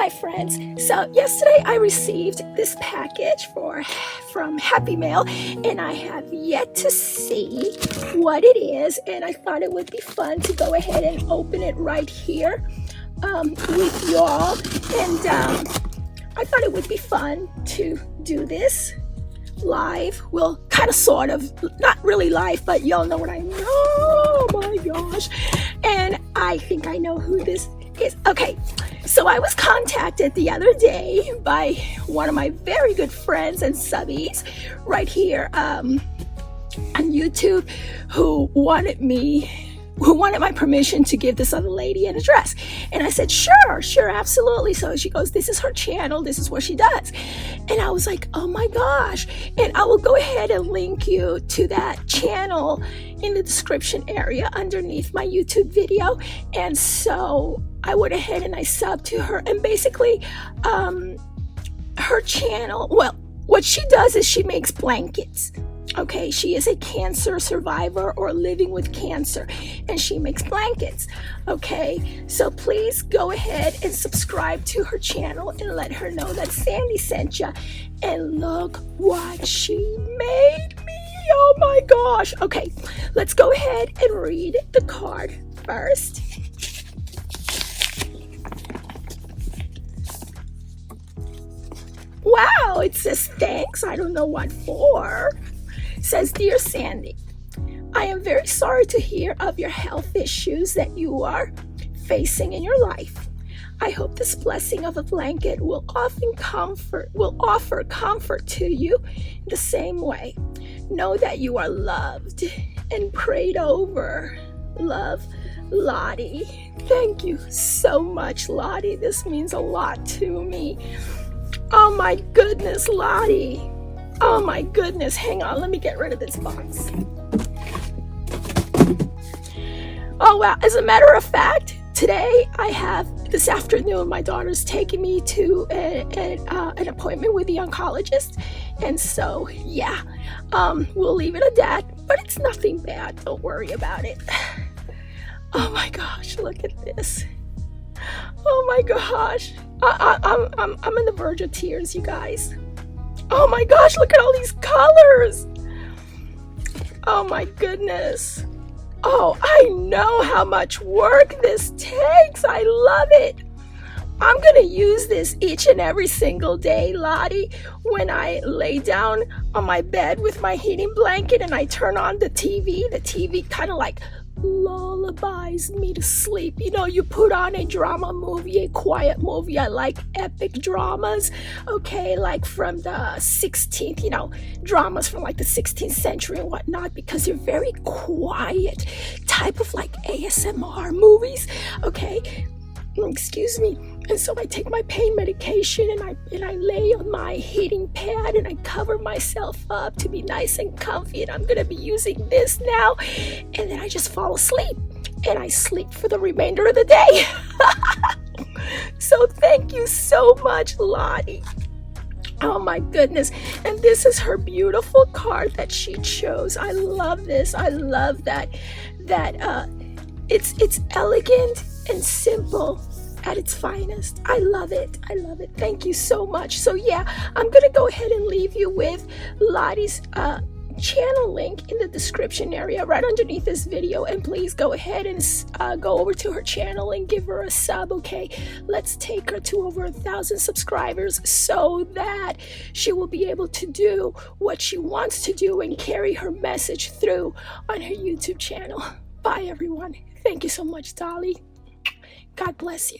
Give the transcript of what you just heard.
Hi friends, so yesterday I received this package from Happy Mail and I have yet to see what it is, and I thought it would be fun to go ahead and open it right here with y'all, and I thought it would be fun to do this live. Well, kind of sort of, not really live, but y'all know what I mean. Oh my gosh. And I think I know who this is. Okay, so I was contacted the other day by one of my very good friends and subbies right here on YouTube who wanted my permission to give this other lady an address. And I said, sure, absolutely. So she goes, this is her channel, this is what she does. And I was like, oh my gosh. And I will go ahead and link you to that channel in the description area underneath my YouTube video. And so I went ahead and I subbed to her, and basically her channel, well, what she does is she makes blankets. Okay, she is a cancer survivor or living with cancer, and she makes blankets. Okay, so please go ahead and subscribe to her channel and let her know that Sandy sent you. And look what she made me. Oh my gosh. Okay, let's go ahead and read the card first. Wow, it says thanks. I don't know what for. It says, Dear Sandy, I am very sorry to hear of your health issues that you are facing in your life. I hope this blessing of a blanket will offer comfort to you in the same way. Know that you are loved and prayed over. Love, Lottie. Thank you so much, Lottie. This means a lot to me. Oh my goodness, Lottie. Oh my goodness. Hang on, let me get rid of this box. Oh wow, as a matter of fact, today this afternoon, my daughter's taking me to an appointment with the oncologist. And so, yeah, we'll leave it at that, but it's nothing bad. Don't worry about it. Oh my gosh, look at this. Oh my gosh. I'm on the verge of tears, you guys. Oh my gosh, look at all these colors. Oh my goodness. Oh, I know how much work this takes. I love it. I'm going to use this each and every single day, Lottie, when I lay down on my bed with my heating blanket and I turn on the TV. The TV kind of like lullabies me to sleep. You know, you put on a drama movie, a quiet movie. I like epic dramas, okay, like from the 16th, you know, dramas from like the 16th century and whatnot, because they're very quiet type of like ASMR movies, okay. Excuse me. And so I take my pain medication and I lay on my heating pad and I cover myself up to be nice and comfy, and I'm gonna be using this now, and then I just fall asleep and I sleep for the remainder of the day. So thank you so much, Lottie. Oh my goodness. And this is her beautiful card that she chose. I love this. I love that it's elegant and simple at its finest. I love it. I love it. Thank you so much. So yeah, I'm gonna go ahead and leave you with Lottie's channel link in the description area right underneath this video, and please go ahead and go over to her channel and give her a sub. Okay, let's take her to over 1,000 subscribers so that she will be able to do what she wants to do and carry her message through on her YouTube channel. Bye everyone. Thank you so much, Dolly. God bless you.